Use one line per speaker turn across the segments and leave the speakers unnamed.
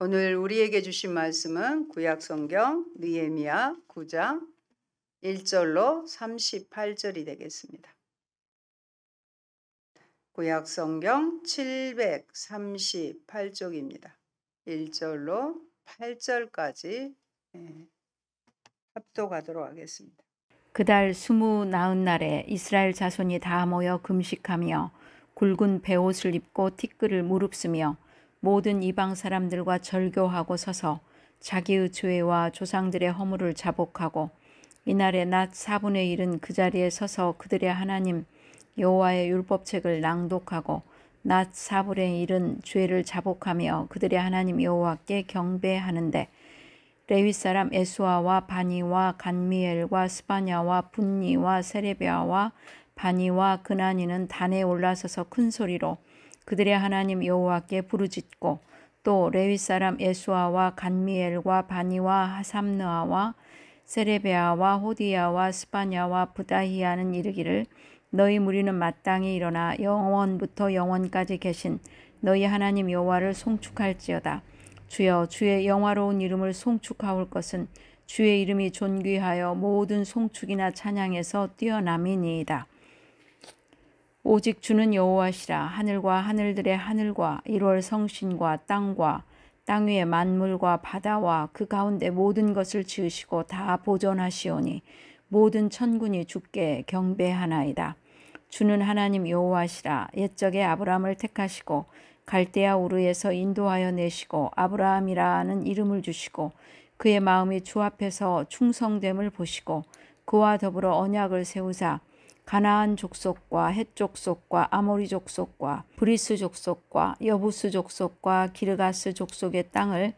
오늘 우리에게 주신 말씀은 구약 성경 느헤미야 9장 1절로 38절이 되겠습니다. 구약 성경 738쪽입니다. 1절로 8절까지 합독하도록 하겠습니다.
그달 29날에 이스라엘 자손이 다 모여 금식하며 굵은 베옷을 입고 티끌을 무릅쓰며 모든 이방 사람들과 절교하고 서서 자기의 죄와 조상들의 허물을 자복하고 이날의 낮 4분의 1은 그 자리에 서서 그들의 하나님 여호와의 율법책을 낭독하고 낮 4분의 1은 죄를 자복하며 그들의 하나님 여호와께 경배하는데 레위 사람 에수아와 바니와 간미엘과 스바냐와 분니와 세레비아와 바니와 그나니는 단에 올라서서 큰 소리로 그들의 하나님 여호와께 부르짖고 또 레위 사람 에수아와 간미엘과 바니와 하삼느아와 세레베아와 호디야와 스바냐와 부다히야는 이르기를 너희 무리는 마땅히 일어나 영원부터 영원까지 계신 너희 하나님 여호와를 송축할지어다. 주여 주의 영화로운 이름을 송축하올 것은 주의 이름이 존귀하여 모든 송축이나 찬양에서 뛰어남이니이다. 오직 주는 여호와시라. 하늘과 하늘들의 하늘과 1월 성신과 땅과 땅 위의 만물과 바다와 그 가운데 모든 것을 지으시고 다 보존하시오니 모든 천군이 주께 경배하나이다. 주는 하나님 여호와시라. 옛적에 아브라함을 택하시고 갈대아 우르에서 인도하여 내시고 아브라함이라는 이름을 주시고 그의 마음이 주 앞에서 충성됨을 보시고 그와 더불어 언약을 세우사 가나안 족속과 헷 족속과 아모리 족속과 브리스 족속과 여부스 족속과 기르가스 족속의 땅을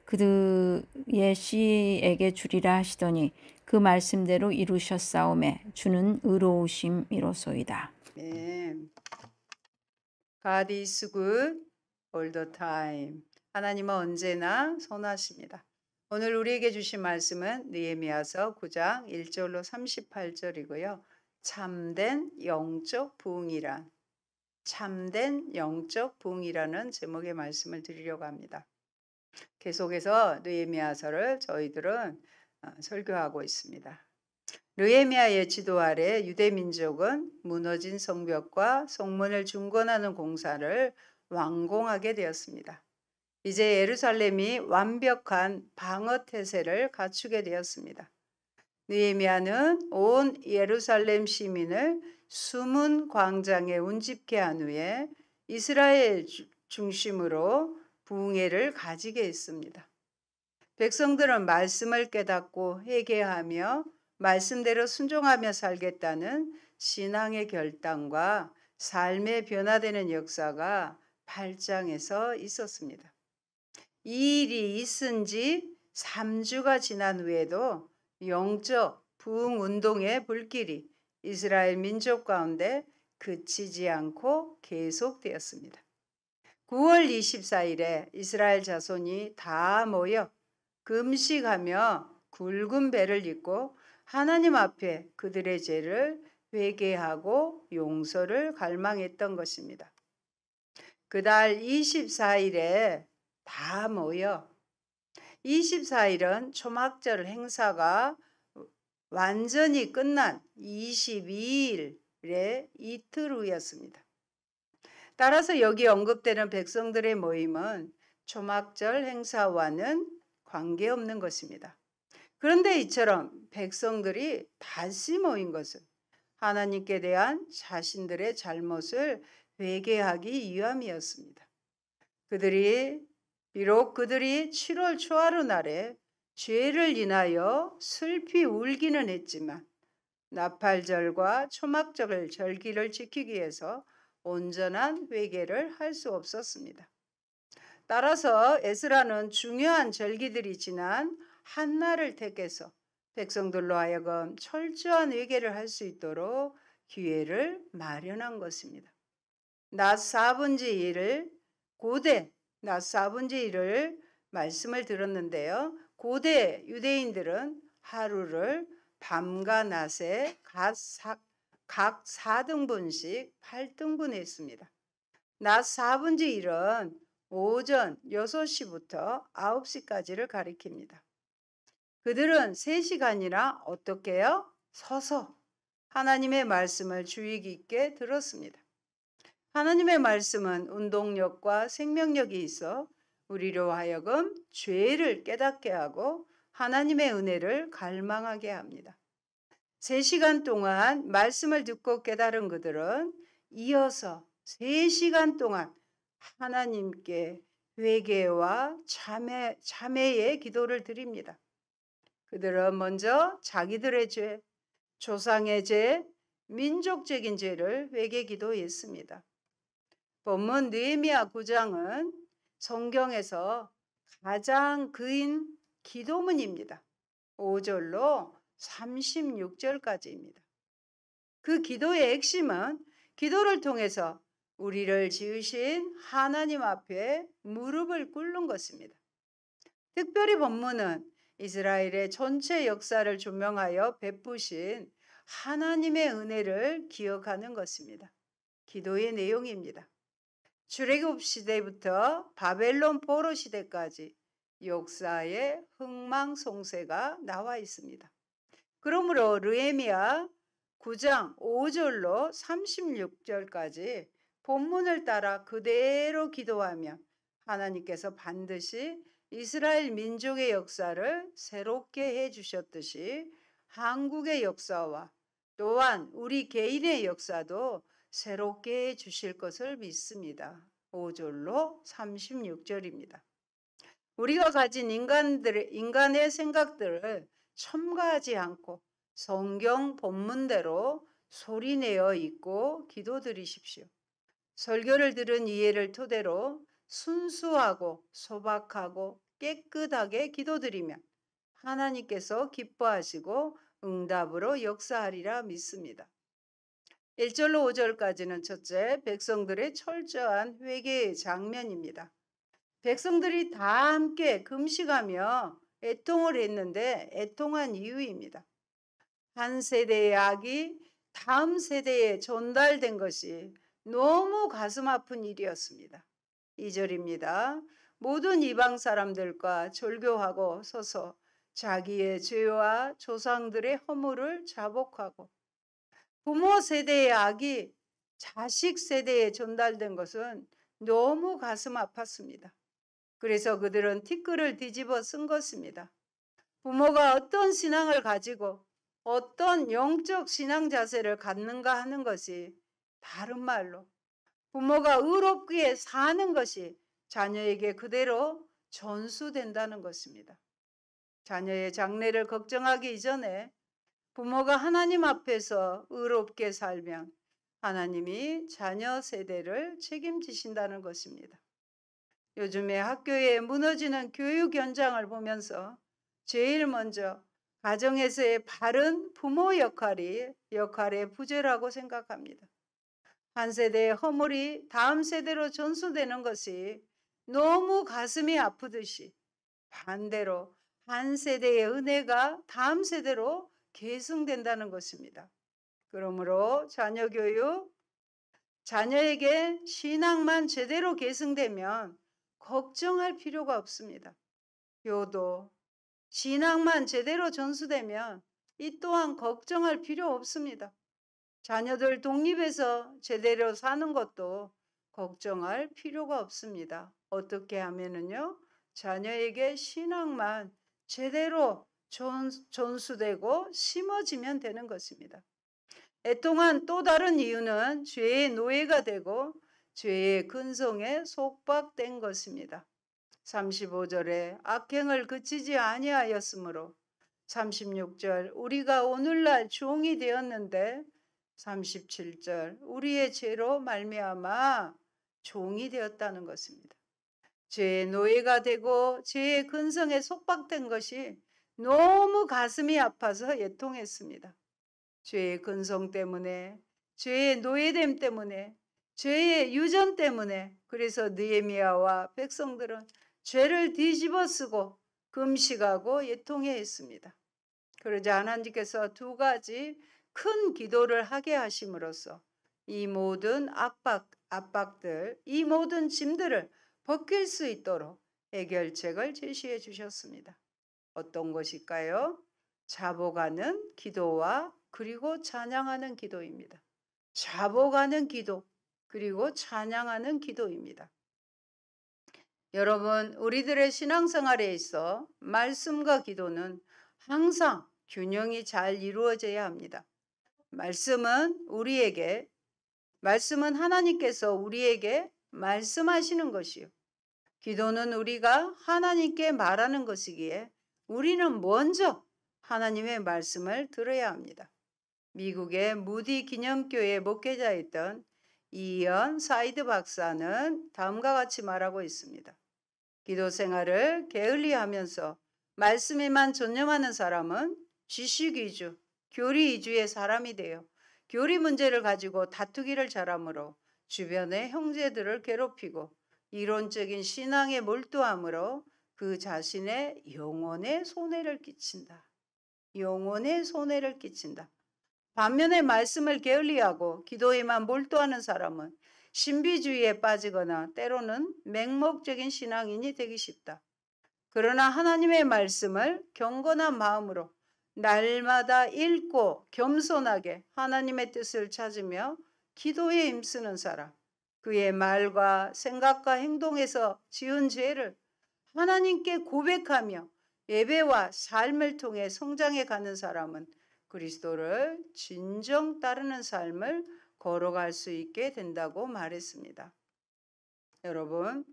그들의 씨에게 주리라 하시더니 그 말씀대로 이루셨사오매 주는 의로우심이로소이다.
God is good all the time. 하나님은 언제나 선하십니다. 오늘 우리에게 주신 말씀은 느헤미야서 9장 1절로 38절이고요. 참된 영적 부흥이란 참된 영적 부흥이라는 제목의 말씀을 드리려고 합니다. 계속해서 느헤미야서를 저희들은 설교하고 있습니다. 느헤미야의 지도 아래 유대 민족은 무너진 성벽과 성문을 중건하는 공사를 완공하게 되었습니다. 이제 예루살렘이 완벽한 방어 태세를 갖추게 되었습니다. 느헤미야는 온 예루살렘 시민을 숨은 광장에 운집케 한 후에 이스라엘 중심으로 부흥회를 가지게 했습니다. 백성들은 말씀을 깨닫고 회개하며 말씀대로 순종하며 살겠다는 신앙의 결단과 삶의 변화되는 역사가 8장에서 있었습니다. 이 일이 있은 지 3주가 지난 후에도 영적 부흥 운동의 불길이 이스라엘 민족 가운데 그치지 않고 계속되었습니다. 9월 24일에 이스라엘 자손이 다 모여 금식하며 굵은 배를 입고 하나님 앞에 그들의 죄를 회개하고 용서를 갈망했던 것입니다. 그달 24일에 다 모여 24일은 초막절 행사가 완전히 끝난 22일의 이틀 후였습니다. 따라서 여기 언급되는 백성들의 모임은 초막절 행사와는 관계없는 것입니다. 그런데 이처럼 백성들이 다시 모인 것은 하나님께 대한 자신들의 잘못을 회개하기 위함이었습니다. 비록 그들이 7월 초하루 날에 죄를 인하여 슬피 울기는 했지만 나팔절과 초막절 절기를 지키기 위해서 온전한 회개를 할 수 없었습니다. 따라서 에스라는 중요한 절기들이 지난 한날을 택해서 백성들로 하여금 철저한 회개를 할 수 있도록 기회를 마련한 것입니다. 낮 4분의 1을 고대 낮 4분의 1을 말씀을 들었는데요. 고대 유대인들은 하루를 밤과 낮에 각 4등분씩 8등분했습니다. 낮 4분의 1은 오전 6시부터 9시까지를 가리킵니다. 그들은 3시간이나 어떻게 해요? 서서 하나님의 말씀을 주의 깊게 들었습니다. 하나님의 말씀은 운동력과 생명력이 있어 우리로 하여금 죄를 깨닫게 하고 하나님의 은혜를 갈망하게 합니다. 3시간 동안 말씀을 듣고 깨달은 그들은 이어서 3시간 동안 하나님께 회개와 참회의 기도를 드립니다. 그들은 먼저 자기들의 죄, 조상의 죄, 민족적인 죄를 회개 기도했습니다. 본문 느헤미야 9장은 성경에서 가장 긴 기도문입니다. 5절로 36절까지입니다. 그 기도의 핵심은 기도를 통해서 우리를 지으신 하나님 앞에 무릎을 꿇는 것입니다. 특별히 본문은 이스라엘의 전체 역사를 조명하여 베푸신 하나님의 은혜를 기억하는 것입니다. 기도의 내용입니다. 출애굽 시대부터 바벨론 포로 시대까지 역사의 흥망성쇠가 나와 있습니다. 그러므로 느헤미야 9장 5절로 36절까지 본문을 따라 그대로 기도하면 하나님께서 반드시 이스라엘 민족의 역사를 새롭게 해주셨듯이 한국의 역사와 또한 우리 개인의 역사도 새롭게 해주실 것을 믿습니다. 5절로 36절입니다. 우리가 가진 인간의 생각들을 첨가하지 않고 성경 본문대로 소리내어 읽고 기도드리십시오. 설교를 들은 이해를 토대로 순수하고 소박하고 깨끗하게 기도드리면 하나님께서 기뻐하시고 응답으로 역사하리라 믿습니다. 1절로 5절까지는 첫째, 백성들의 철저한 회개의 장면입니다. 백성들이 다 함께 금식하며 애통을 했는데 애통한 이유입니다. 한 세대의 악이 다음 세대에 전달된 것이 너무 가슴 아픈 일이었습니다. 2절입니다. 모든 이방 사람들과 절교하고 서서 자기의 죄와 조상들의 허물을 자복하고 부모 세대의 악이 자식 세대에 전달된 것은 너무 가슴 아팠습니다. 그래서 그들은 티끌을 뒤집어 쓴 것입니다. 부모가 어떤 신앙을 가지고 어떤 영적 신앙 자세를 갖는가 하는 것이 다른 말로 부모가 의롭게 사는 것이 자녀에게 그대로 전수된다는 것입니다. 자녀의 장래를 걱정하기 이전에 부모가 하나님 앞에서 의롭게 살면 하나님이 자녀 세대를 책임지신다는 것입니다. 요즘에 학교에 무너지는 교육 현장을 보면서 제일 먼저 가정에서의 바른 부모 역할의 부재라고 생각합니다. 한 세대의 허물이 다음 세대로 전수되는 것이 너무 가슴이 아프듯이 반대로 한 세대의 은혜가 다음 세대로 계승된다는 것입니다. 그러므로 자녀 교육, 자녀에게 신앙만 제대로 계승되면 걱정할 필요가 없습니다. 효도, 신앙만 제대로 전수되면 이 또한 걱정할 필요 없습니다. 자녀들 독립해서 제대로 사는 것도 걱정할 필요가 없습니다. 어떻게 하면은요? 자녀에게 신앙만 제대로 전수되고 심어지면 되는 것입니다. 애통한 또 다른 이유는 죄의 노예가 되고 죄의 근성에 속박된 것입니다. 35절에 악행을 그치지 아니하였으므로 36절 우리가 오늘날 종이 되었는데 37절 우리의 죄로 말미암아 종이 되었다는 것입니다. 죄의 노예가 되고 죄의 근성에 속박된 것이 너무 가슴이 아파서 애통했습니다. 죄의 근성 때문에, 죄의 노예됨 때문에, 죄의 유전 때문에 그래서 느헤미야와 백성들은 죄를 뒤집어 쓰고 금식하고 애통해 했습니다. 그러자 하나님께서 두 가지 큰 기도를 하게 하심으로써 이 모든 압박들, 이 모든 짐들을 벗길 수 있도록 해결책을 제시해 주셨습니다. 어떤 것일까요? 자복하는 기도와 그리고 찬양하는 기도입니다. 자복하는 기도 그리고 찬양하는 기도입니다. 여러분, 우리들의 신앙생활에 있어 말씀과 기도는 항상 균형이 잘 이루어져야 합니다. 말씀은 하나님께서 우리에게 말씀하시는 것이요. 기도는 우리가 하나님께 말하는 것이기에 우리는 먼저 하나님의 말씀을 들어야 합니다. 미국의 무디 기념교회 목회자였던 이언 사이드 박사는 다음과 같이 말하고 있습니다. 기도 생활을 게을리하면서 말씀에만 전념하는 사람은 지식 위주, 교리 위주의 사람이 되어 교리 문제를 가지고 다투기를 잘하므로 주변의 형제들을 괴롭히고 이론적인 신앙에 몰두함으로 그 자신의 영혼에 손해를 끼친다. 영혼에 손해를 끼친다. 반면에 말씀을 게을리하고 기도에만 몰두하는 사람은 신비주의에 빠지거나 때로는 맹목적인 신앙인이 되기 쉽다. 그러나 하나님의 말씀을 경건한 마음으로 날마다 읽고 겸손하게 하나님의 뜻을 찾으며 기도에 힘쓰는 사람, 그의 말과 생각과 행동에서 지은 죄를 하나님께 고백하며 예배와 삶을 통해 성장해 가는 사람은 그리스도를 진정 따르는 삶을 걸어갈 수 있게 된다고 말했습니다. 여러분,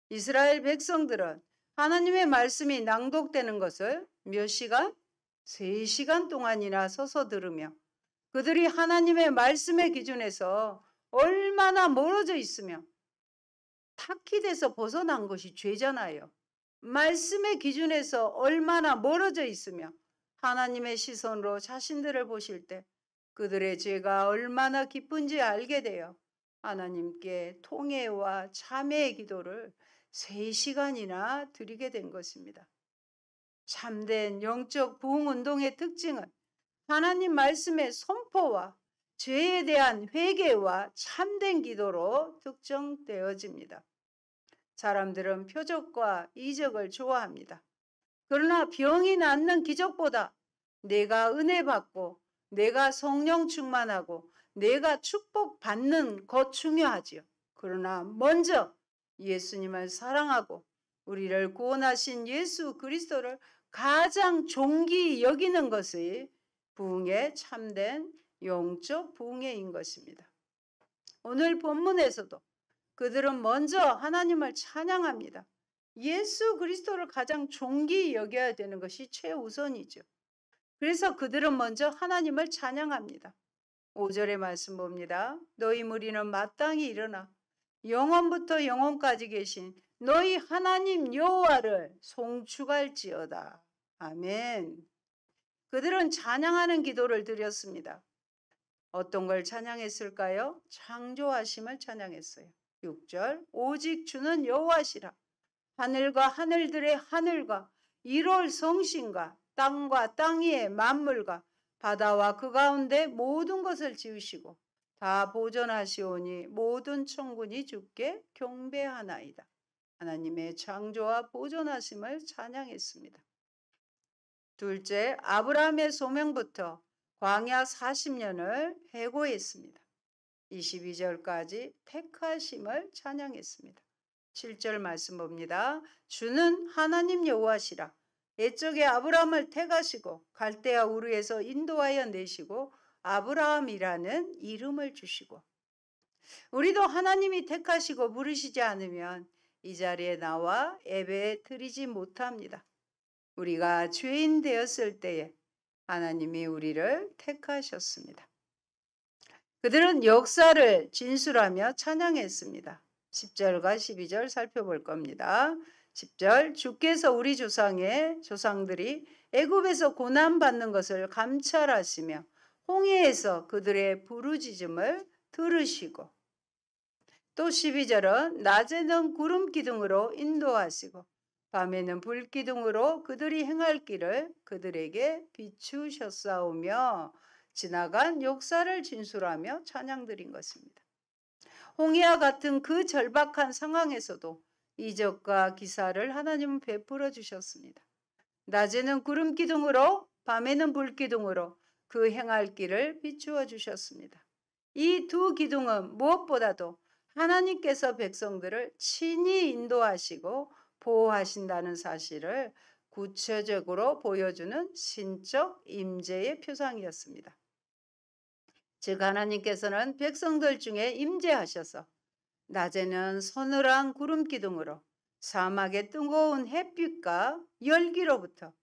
이스라엘 백성들은 하나님의 말씀이 낭독되는 것을 몇 시간? 3시간 동안이나 서서 들으며 그들이 하나님의 말씀의 기준에서 얼마나 멀어져 있으며 타깃에서 벗어난 것이 죄잖아요. 말씀의 기준에서 얼마나 멀어져 있으며 하나님의 시선으로 자신들을 보실 때 그들의 죄가 얼마나 깊은지 알게 되어 하나님께 통회와 참회의 기도를 3시간이나 드리게 된 것입니다. 참된 영적 부흥운동의 특징은 하나님 말씀의 선포와 죄에 대한 회개와 참된 기도로 특정되어집니다. 사람들은 표적과 이적을 좋아합니다. 그러나 병이 낫는 기적보다 내가 은혜 받고 내가 성령 충만하고 내가 축복받는 것 중요하지요. 그러나 먼저 예수님을 사랑하고 우리를 구원하신 예수 그리스도를 가장 존귀히 여기는 것이 부흥의 참된 영적 부흥회인 것입니다. 오늘 본문에서도 그들은 먼저 하나님을 찬양합니다. 예수 그리스도를 가장 존귀히 여겨야 되는 것이 최우선이죠. 그래서 그들은 먼저 하나님을 찬양합니다. 5절의 말씀 봅니다. 너희 무리는 마땅히 일어나 영원부터 영원까지 계신 너희 하나님 여호와를 송축할지어다. 아멘. 그들은 찬양하는 기도를 드렸습니다. 어떤 걸 찬양했을까요? 창조하심을 찬양했어요. 6절 오직 주는 여호와시라. 하늘과 하늘들의 하늘과 1월 성신과 땅과 땅 위의 만물과 바다와 그 가운데 모든 것을 지으시고 다 보존하시오니 모든 천군이 주께 경배하나이다. 하나님의 창조와 보존하심을 찬양했습니다. 둘째, 아브라함의 소명부터 광야 40년을 해고했습니다. 22절까지 택하심을 찬양했습니다. 7절 말씀 봅니다. 주는 하나님 여호와시라. 옛적에 아브라함을 택하시고 갈대아 우르에서 인도하여 내시고 아브라함이라는 이름을 주시고. 우리도 하나님이 택하시고 부르시지 않으면 이 자리에 나와 예배 드리지 못합니다. 우리가 죄인 되었을 때에 하나님이 우리를 택하셨습니다. 그들은 역사를 진술하며 찬양했습니다. 10절과 12절 살펴볼 겁니다. 10절 주께서 우리 조상들이 애굽에서 고난받는 것을 감찰하시며 홍해에서 그들의 부르짖음을 들으시고 또 12절은 낮에는 구름 기둥으로 인도하시고 밤에는 불 기둥으로 그들이 행할 길을 그들에게 비추셨사오며 지나간 역사를 진술하며 찬양드린 것입니다. 홍해와 같은 그 절박한 상황에서도 이적과 기사를 하나님은 베풀어 주셨습니다. 낮에는 구름 기둥으로 밤에는 불 기둥으로 그 행할 길을 비추어 주셨습니다. 이 두 기둥은 무엇보다도 하나님께서 백성들을 친히 인도하시고 보호하신다는 사실을 구체적으로 보여주는 신적 임재의 표상이었습니다. 즉 하나님께서는 백성들 중에 임재하셔서 낮에는 서늘한 구름 기둥으로 사막의 뜨거운 햇빛과 열기로부터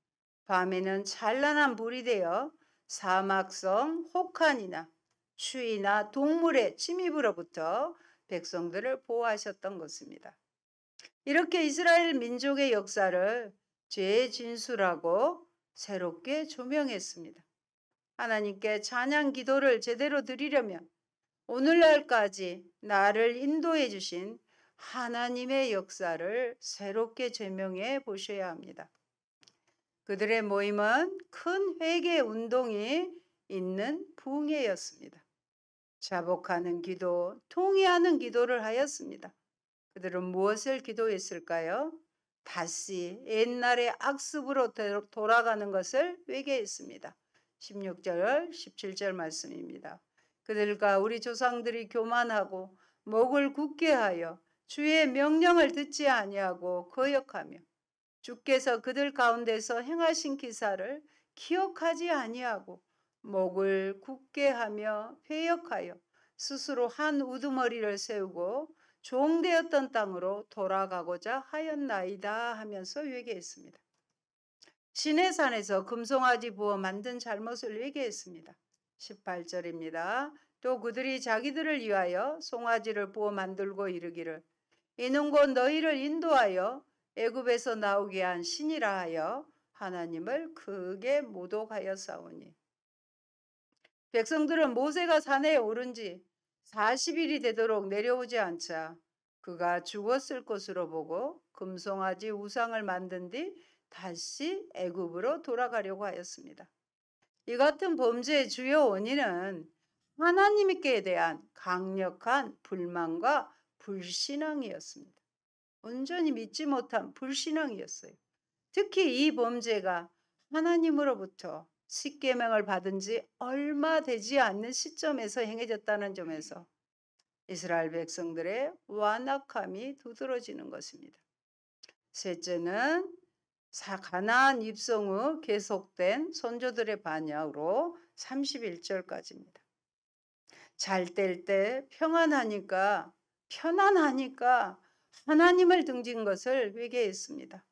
밤에는 찬란한 불이 되어 사막성 혹한이나 추위나 동물의 침입으로부터 백성들을 보호하셨던 것입니다. 이렇게 이스라엘 민족의 역사를 죄의 진수라고 새롭게 조명했습니다. 하나님께 찬양 기도를 제대로 드리려면 오늘날까지 나를 인도해 주신 하나님의 역사를 새롭게 제명해 보셔야 합니다. 그들의 모임은 큰 회개 운동이 있는 부흥회였습니다. 자복하는 기도, 통회하는 기도를 하였습니다. 그들은 무엇을 기도했을까요? 다시 옛날의 악습으로 돌아가는 것을 회개했습니다. 16절, 17절 말씀입니다. 그들과 우리 조상들이 교만하고 목을 굳게 하여 주의 명령을 듣지 아니하고 거역하며 주께서 그들 가운데서 행하신 기사를 기억하지 아니하고 목을 굳게 하며 회역하여 스스로 한 우두머리를 세우고 종되었던 땅으로 돌아가고자 하였나이다 하면서 회개했습니다. 시내산에서 금송아지 부어 만든 잘못을 회개했습니다. 18절입니다. 또 그들이 자기들을 위하여 송아지를 부어 만들고 이르기를 이는 곧 너희를 인도하여 애굽에서 나오게 한 신이라 하여 하나님을 크게 모독하였사오니. 백성들은 모세가 산에 오른 지 40일이 되도록 내려오지 않자 그가 죽었을 것으로 보고 금송아지 우상을 만든 뒤 다시 애굽으로 돌아가려고 하였습니다. 이 같은 범죄의 주요 원인은 하나님께 대한 강력한 불만과 불신앙이었습니다. 온전히 믿지 못한 불신앙이었어요. 특히 이 범죄가 하나님으로부터 십계명을 받은 지 얼마 되지 않는 시점에서 행해졌다는 점에서 이스라엘 백성들의 완악함이 두드러지는 것입니다. 셋째는 가나안 입성 후 계속된 선조들의 반역으로 31절까지입니다. 잘 뗄 때 편안하니까 하나님을 등진 것을 회개했습니다.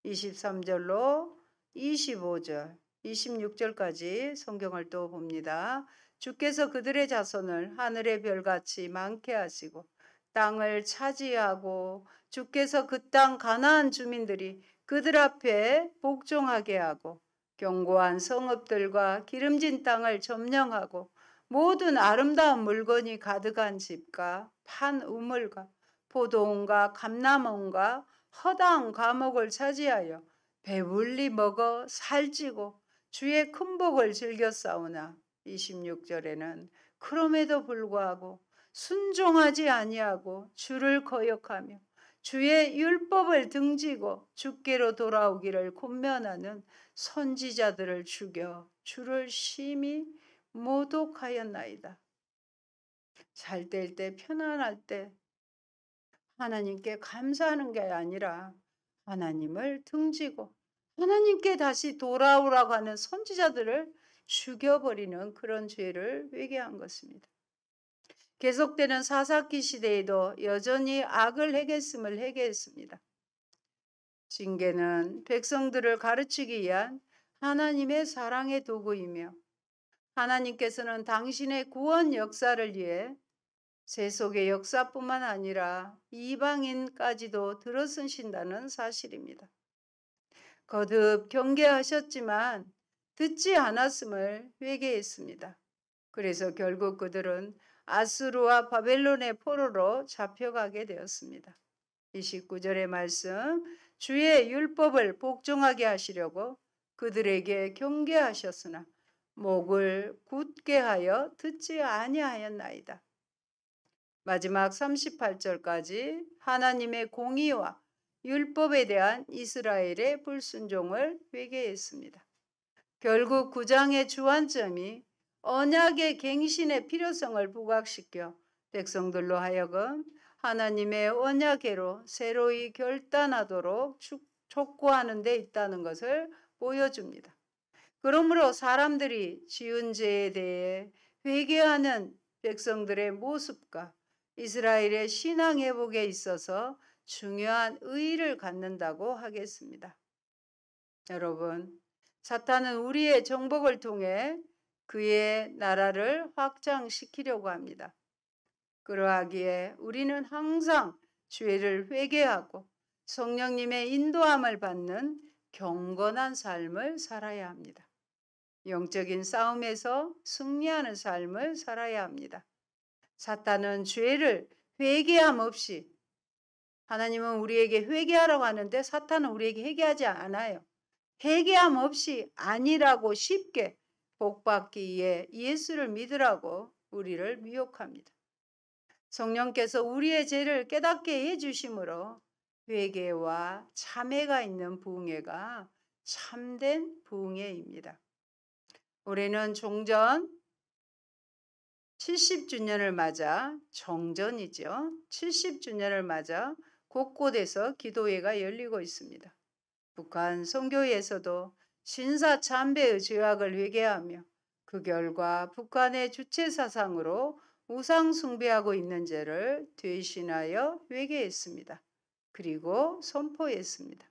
23절로 25절, 26절까지 성경을 또 봅니다. 주께서 그들의 자손을 하늘의 별같이 많게 하시고 땅을 차지하고 주께서 그 땅 가나안 주민들이 그들 앞에 복종하게 하고 견고한 성읍들과 기름진 땅을 점령하고 모든 아름다운 물건이 가득한 집과 판 우물과 포도원과 감람원과 허다한 과목을 차지하여 배불리 먹어 살찌고 주의 큰 복을 즐겨 싸우나 26절에는 그럼에도 불구하고 순종하지 아니하고 주를 거역하며 주의 율법을 등지고 주께로 돌아오기를 권면하는 선지자들을 죽여 주를 심히 모독하였나이다. 잘 될 때 편안할 때 하나님께 감사하는 게 아니라 하나님을 등지고 하나님께 다시 돌아오라고 하는 선지자들을 죽여버리는 그런 죄를 회개한 것입니다. 계속되는 사사기 시대에도 여전히 악을 행했음을 회개했습니다. 징계는 백성들을 가르치기 위한 하나님의 사랑의 도구이며 하나님께서는 당신의 구원 역사를 위해 세속의 역사뿐만 아니라 이방인까지도 들어서신다는 사실입니다. 거듭 경계하셨지만 듣지 않았음을 회개했습니다. 그래서 결국 그들은 아수르와 바벨론의 포로로 잡혀가게 되었습니다. 29절의 말씀, 주의 율법을 복종하게 하시려고 그들에게 경계하셨으나 목을 굳게 하여 듣지 아니하였나이다. 마지막 38절까지 하나님의 공의와 율법에 대한 이스라엘의 불순종을 회개했습니다. 결국 9장의 주안점이 언약의 갱신의 필요성을 부각시켜 백성들로 하여금 하나님의 언약계로 새로이 결단하도록 촉구하는 데 있다는 것을 보여줍니다. 그러므로 사람들이 지은 죄에 대해 회개하는 백성들의 모습과 이스라엘의 신앙 회복에 있어서 중요한 의의를 갖는다고 하겠습니다. 여러분, 사탄은 우리의 정복을 통해 그의 나라를 확장시키려고 합니다. 그러하기에 우리는 항상 죄를 회개하고 성령님의 인도함을 받는 경건한 삶을 살아야 합니다. 영적인 싸움에서 승리하는 삶을 살아야 합니다. 사탄은 죄를 회개함 없이, 하나님은 우리에게 회개하라고 하는데 사탄은 우리에게 회개하지 않아요. 회개함 없이 아니라고 쉽게 복받기 위해 예수를 믿으라고 우리를 미혹합니다. 성령께서 우리의 죄를 깨닫게 해주심으로 회개와 참회가 있는 부흥회가 참된 부흥회입니다. 올해는 종전 70주년을 맞아, 정전이죠. 70주년을 맞아 곳곳에서 기도회가 열리고 있습니다. 북한 선교회에서도 신사 참배의 죄악을 회개하며 그 결과 북한의 주체 사상으로 우상 숭배하고 있는 죄를 되신하여 회개했습니다. 그리고 선포했습니다.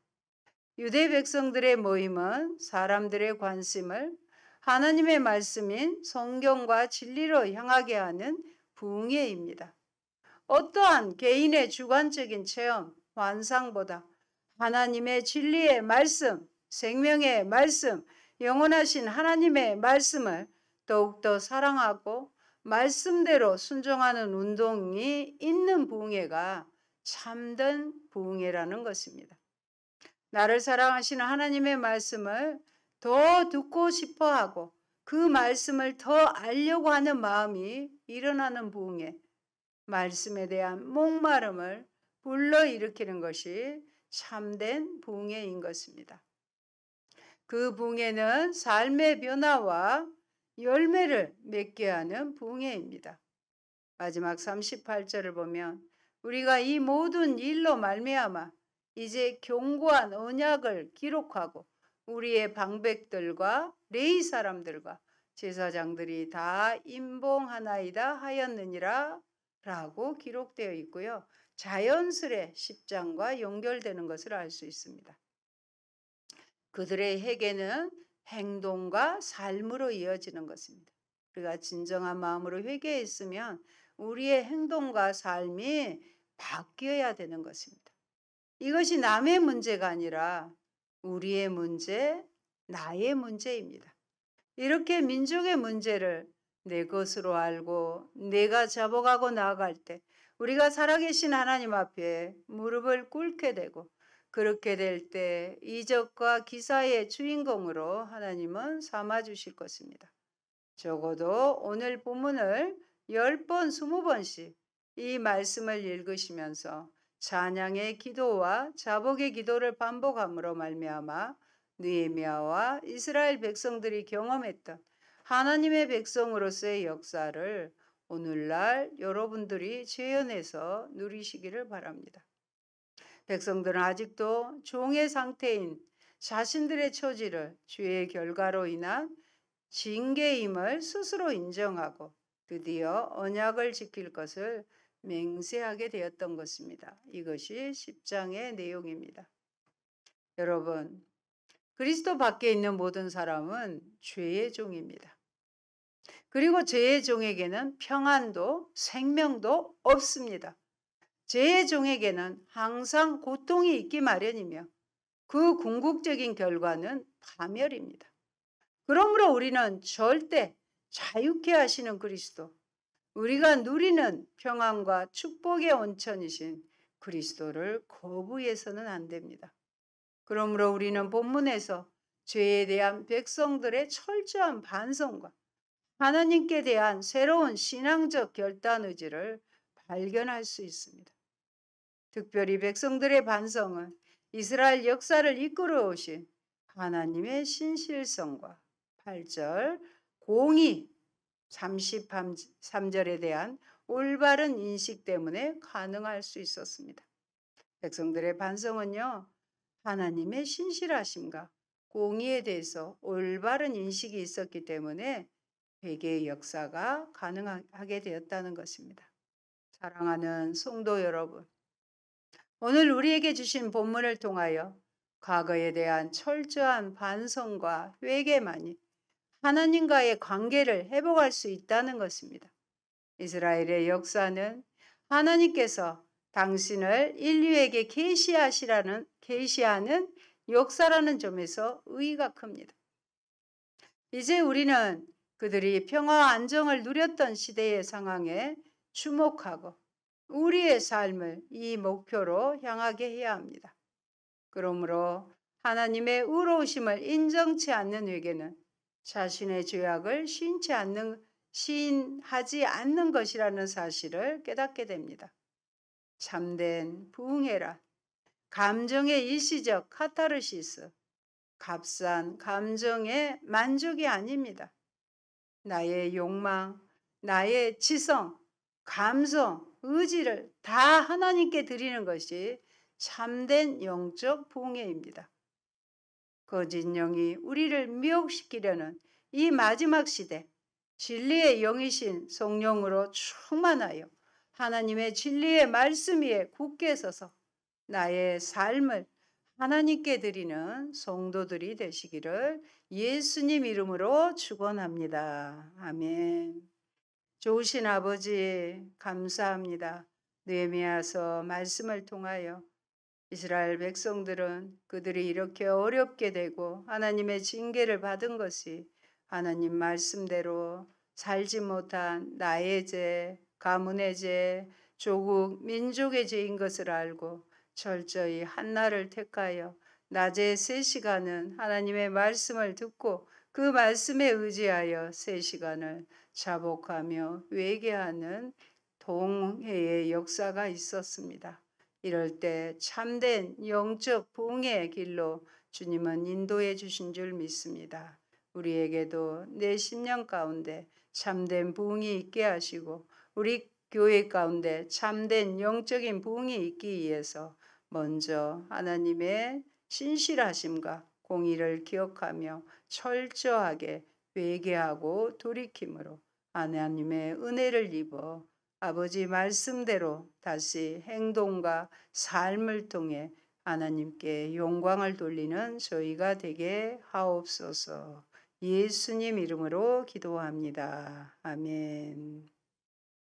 유대 백성들의 모임은 사람들의 관심을 하나님의 말씀인 성경과 진리로 향하게 하는 부흥회입니다. 어떠한 개인의 주관적인 체험, 환상보다 하나님의 진리의 말씀, 생명의 말씀, 영원하신 하나님의 말씀을 더욱더 사랑하고 말씀대로 순종하는 운동이 있는 부흥회가 참된 부흥회라는 것입니다. 나를 사랑하시는 하나님의 말씀을 더 듣고 싶어 하고 그 말씀을 더 알려고 하는 마음이 일어나는 부흥회, 말씀에 대한 목마름을 불러일으키는 것이 참된 부흥회인 것입니다. 그 부흥회는 삶의 변화와 열매를 맺게 하는 부흥회입니다. 마지막 38절을 보면 우리가 이 모든 일로 말미암아 이제 견고한 언약을 기록하고 우리의 방백들과 레위 사람들과 제사장들이 다 임봉하나이다 하였느니라 라고 기록되어 있고요. 자연스레 10장과 연결되는 것을 알 수 있습니다. 그들의 회개는 행동과 삶으로 이어지는 것입니다. 우리가 진정한 마음으로 회개했으면 우리의 행동과 삶이 바뀌어야 되는 것입니다. 이것이 남의 문제가 아니라 우리의 문제, 나의 문제입니다. 이렇게 민족의 문제를 내 것으로 알고 내가 잡아가고 나아갈 때 우리가 살아계신 하나님 앞에 무릎을 꿇게 되고 그렇게 될 때 이적과 기사의 주인공으로 하나님은 삼아 주실 것입니다. 적어도 오늘 본문을 10번, 20번씩 이 말씀을 읽으시면서 찬양의 기도와 자복의 기도를 반복함으로 말미암아 느헤미야와 이스라엘 백성들이 경험했던 하나님의 백성으로서의 역사를 오늘날 여러분들이 재현해서 누리시기를 바랍니다. 백성들은 아직도 종의 상태인 자신들의 처지를 죄의 결과로 인한 징계임을 스스로 인정하고 드디어 언약을 지킬 것을 맹세하게 되었던 것입니다. 이것이 10장의 내용입니다. 여러분, 그리스도 밖에 있는 모든 사람은 죄의 종입니다. 그리고 죄의 종에게는 평안도 생명도 없습니다. 죄의 종에게는 항상 고통이 있기 마련이며 그 궁극적인 결과는 파멸입니다. 그러므로 우리는 절대 자유케 하시는 그리스도, 우리가 누리는 평안과 축복의 온천이신 그리스도를 거부해서는 안 됩니다. 그러므로 우리는 본문에서 죄에 대한 백성들의 철저한 반성과 하나님께 대한 새로운 신앙적 결단 의지를 발견할 수 있습니다. 특별히 백성들의 반성은 이스라엘 역사를 이끌어 오신 하나님의 신실성과 8절 공의 33절에 대한 올바른 인식 때문에 가능할 수 있었습니다. 백성들의 반성은요, 하나님의 신실하심과 공의에 대해서 올바른 인식이 있었기 때문에 회개의 역사가 가능하게 되었다는 것입니다. 사랑하는 성도 여러분, 오늘 우리에게 주신 본문을 통하여 과거에 대한 철저한 반성과 회개만이 하나님과의 관계를 회복할 수 있다는 것입니다. 이스라엘의 역사는 하나님께서 당신을 인류에게 계시하는 역사라는 점에서 의의가 큽니다. 이제 우리는 그들이 평화와 안정을 누렸던 시대의 상황에 주목하고 우리의 삶을 이 목표로 향하게 해야 합니다. 그러므로 하나님의 의로우심을 인정치 않는 회개는 자신의 죄악을 시인하지 않는 것이라는 사실을 깨닫게 됩니다. 참된 부흥회란 감정의 일시적 카타르시스, 값싼 감정의 만족이 아닙니다. 나의 욕망, 나의 지성, 감성, 의지를 다 하나님께 드리는 것이 참된 영적 부흥회입니다. 거짓 영이 우리를 미혹시키려는 이 마지막 시대, 진리의 영이신 성령으로 충만하여 하나님의 진리의 말씀 위에 굳게 서서 나의 삶을 하나님께 드리는 성도들이 되시기를 예수님 이름으로 축원합니다. 아멘. 좋으신 아버지 감사합니다. 느헤미야서 말씀을 통하여 이스라엘 백성들은 그들이 이렇게 어렵게 되고 하나님의 징계를 받은 것이 하나님 말씀대로 살지 못한 나의 죄, 가문의 죄, 조국, 민족의 죄인 것을 알고 철저히 한날을 택하여 낮에 3시간은 하나님의 말씀을 듣고 그 말씀에 의지하여 3시간을 자복하며 회개하는 동회의 역사가 있었습니다. 이럴 때 참된 영적 부흥의 길로 주님은 인도해 주신 줄 믿습니다. 우리에게도 내 심령 가운데 참된 부흥이 있게 하시고 우리 교회 가운데 참된 영적인 부흥이 있기 위해서 먼저 하나님의 신실하심과 공의를 기억하며 철저하게 회개하고 돌이킴으로 하나님의 은혜를 입어 아버지 말씀대로 다시 행동과 삶을 통해 하나님께 영광을 돌리는 저희가 되게 하옵소서. 예수님 이름으로 기도합니다. 아멘.